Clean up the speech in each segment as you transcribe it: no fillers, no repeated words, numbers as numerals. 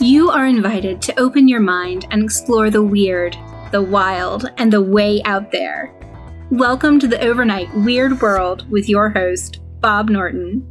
You are invited to open your mind and explore the weird, the wild, and the way out there. Welcome to the Overnight Weird World with your host, Bob Norton.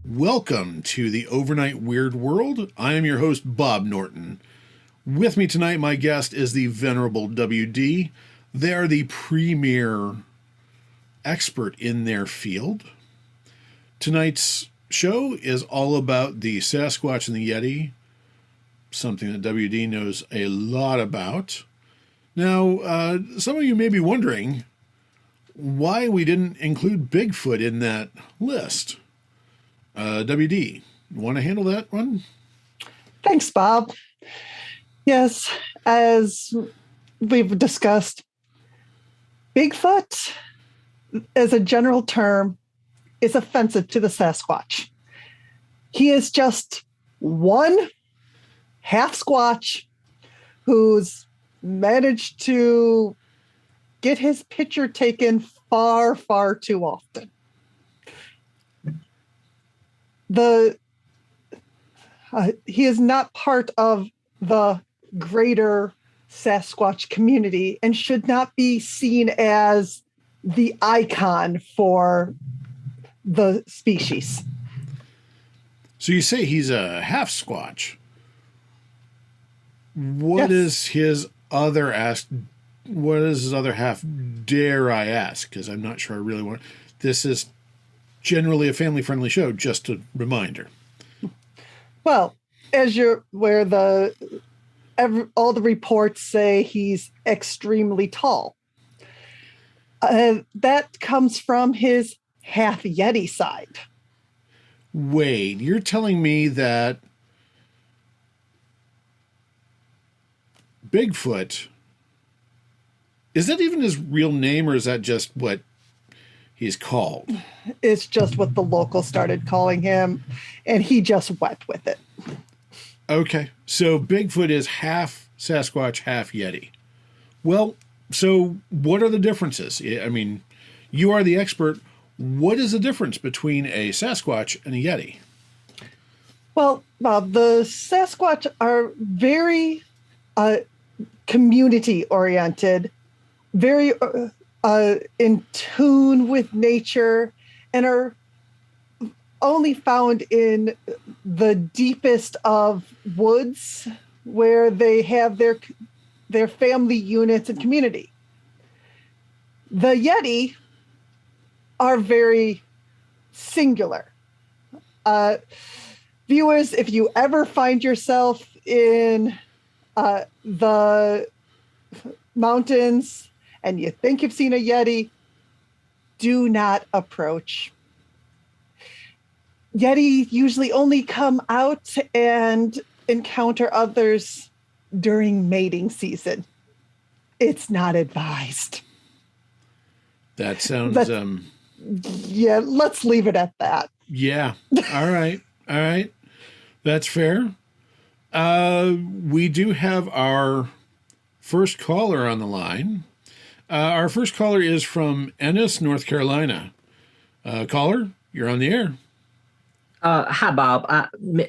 Welcome to the Overnight Weird World. I am your host, Bob Norton. With me tonight, my guest is the Venerable WD. They are the premier expert in their field. Tonight's show is all about the Sasquatch and the Yeti, something that WD knows a lot about. Now, some of you may be wondering why we didn't include Bigfoot in that list. WD, you want to handle that one? Thanks, Bob. Yes, as we've discussed, Bigfoot, as a general term, is offensive to the Sasquatch. He is just one half Squatch who's managed to get his picture taken far, far too often. He is not part of the greater Sasquatch community and should not be seen as the icon for the species. So you say he's a half Squatch. What Yes. is his other What is his other half? Dare I ask? Because I'm not sure I really want. This is generally a family-friendly show. Just a reminder. Well, as you're where all the reports say he's extremely tall. That comes from his half Yeti side. Wait, you're telling me that Bigfoot, is that even his real name, or is that just what he's called? It's just what the locals started calling him, and he just went with it. Okay, so Bigfoot is half Sasquatch, half Yeti. Well, so what are the differences? I mean, you are the expert. What is the difference between a Sasquatch and a Yeti? Well, Bob, the Sasquatch are very community-oriented, very in tune with nature, and are only found in the deepest of woods where they have their family units and community. The Yeti are very singular. Viewers, if you ever find yourself in the mountains and you think you've seen a Yeti, do not approach. Yeti usually only come out and encounter others during mating season. It's not advised. That sounds... Yeah, let's leave it at that. Yeah. All right. That's fair. We do have our first caller on the line. Our first caller is from Ennis, North Carolina. Caller, you're on the air. Hi, Bob.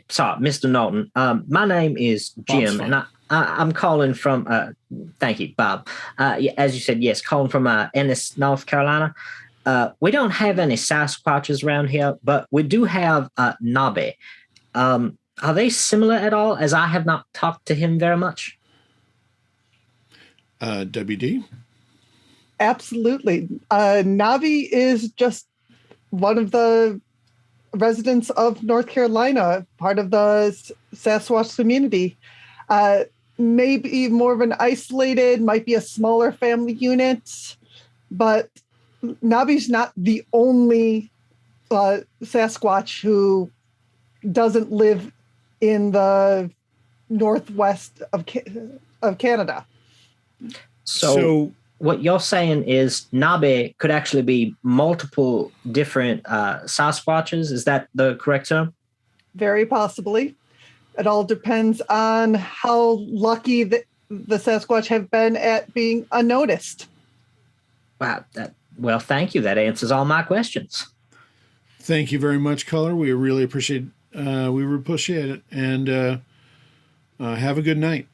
Sorry, Mr. Norton. My name is Jim, and I'm calling from, thank you, Bob. As you said, yes, calling from Ennis, North Carolina. We don't have any Sasquatches around here, but we do have Nobby. Are they similar at all, as I have not talked to him very much? WD? Absolutely. Navi is just one of the residents of North Carolina, part of the Sasquatch community. Maybe more of an isolated, might be a smaller family unit, but Nabi's not the only Sasquatch who doesn't live in the northwest of Canada. So what you're saying is Nabe could actually be multiple different Sasquatches. Is that the correct term? Very possibly. It all depends on how lucky the Sasquatch have been at being unnoticed. Wow. Well, thank you. That answers all my questions. Thank you very much, caller. We really appreciate We appreciate it. And have a good night.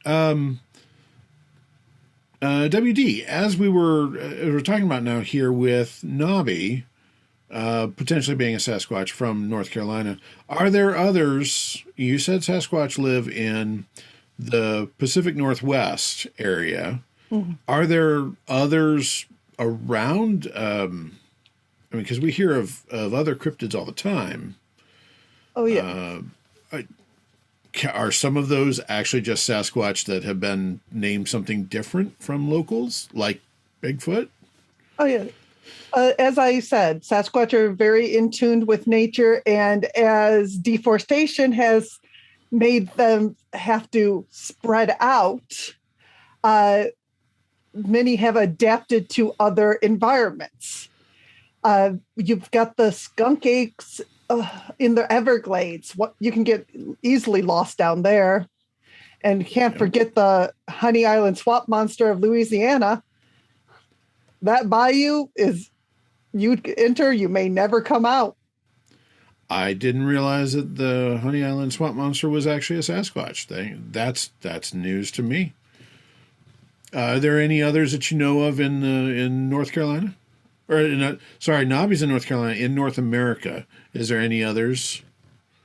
WD, as we're talking about now here with Nobby, potentially being a Sasquatch from North Carolina, are there others? You said Sasquatch live in the Pacific Northwest area. Mm-hmm. Are there others around? Because we hear of other cryptids all the time. Oh, yeah. Are some of those actually just Sasquatch that have been named something different from locals, like Bigfoot? Oh, yeah. As I said, Sasquatch are very in tune with nature, and as deforestation has made them have to spread out, many have adapted to environments. You've got the skunk apes in the Everglades. What you can get easily lost down there, and can't forget the Honey Island swamp monster of Louisiana. That bayou is, you enter, you may never come out. I didn't realize that the Honey Island swamp monster was actually a Sasquatch thing. That's news to me. Are there any others that you know of in North Carolina? Nobby's in North Carolina. In North America, is there any others?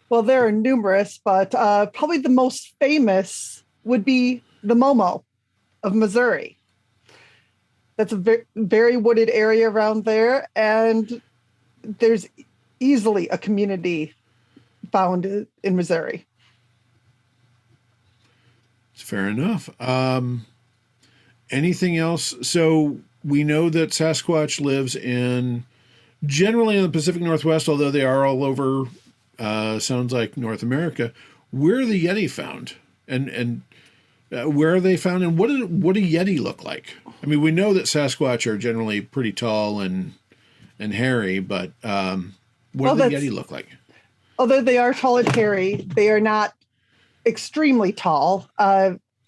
Well, there are numerous, but probably the most famous would be the Momo of Missouri. That's a very, very wooded area around there, and there's easily a community found in Missouri. Fair enough. Anything else? So we know that Sasquatch lives generally in the Pacific Northwest, although they are all over, sounds like North America. Where are the Yeti found? And where are they found? And what do Yeti look like? I mean, we know that Sasquatch are generally pretty tall and hairy, but what do the Yeti look like? Although they are tall and hairy, they are not extremely tall.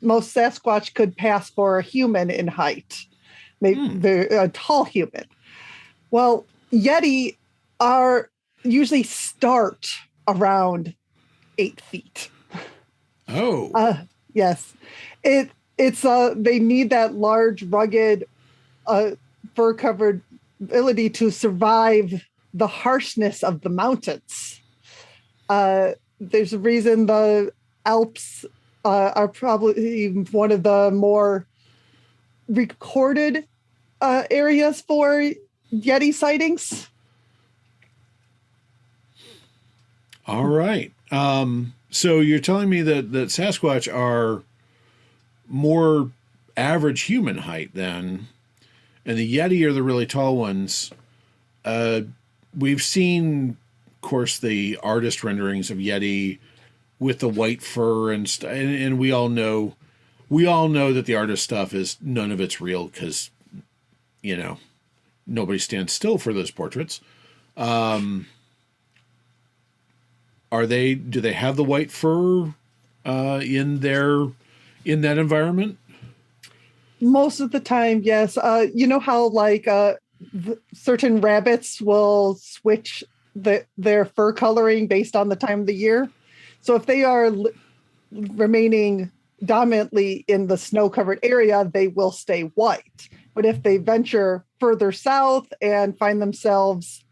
Most Sasquatch could pass for a human in height. They're a tall human. Well, Yeti usually start around 8 feet. Oh. Yes. It's they need that large, rugged, fur-covered ability to survive the harshness of the mountains. There's a reason the Alps are probably one of the more recorded areas for Yeti sightings. All right. So you're telling me that Sasquatch are more average human height then, and the Yeti are the really tall ones. We've seen, of course, the artist renderings of Yeti with the white fur and we all know that the artist stuff is none of it's real because, nobody stands still for those portraits. Do they have the white fur in that environment? Most of the time, yes. You know how certain rabbits will switch their fur coloring based on the time of the year? So if they are remaining dominantly in the snow-covered area, they will stay white. But if they venture further south and find themselves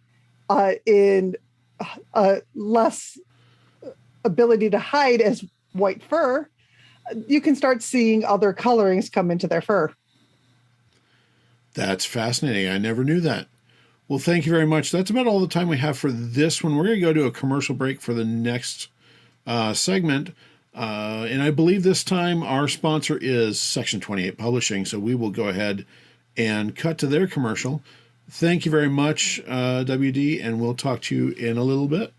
in less ability to hide as white fur, you can start seeing other colorings come into their fur. That's fascinating. I never knew that. Well, thank you very much. That's about all the time we have for this one. We're going to go to a commercial break for the next segment. And I believe this time our sponsor is Section 28 Publishing. So we will go ahead and cut to their commercial. Thank you very much, WD, and we'll talk to you in a little bit.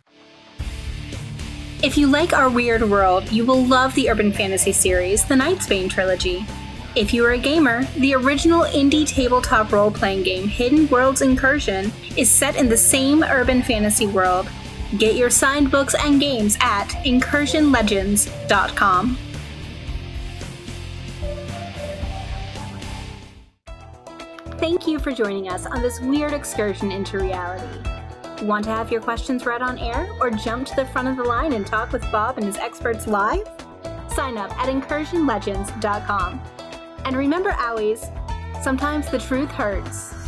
If you like our weird world, you will love the urban fantasy series, the Nightsbane trilogy. If you are a gamer, the original indie tabletop role-playing game Hidden Worlds Incursion is set in the same urban fantasy world. Get your signed books and games at incursionlegends.com. Thank you for joining us on this weird excursion into reality. Want to have your questions read on air or jump to the front of the line and talk with Bob and his experts live? Sign up at incursionlegends.com. And remember, Owies, sometimes the truth hurts.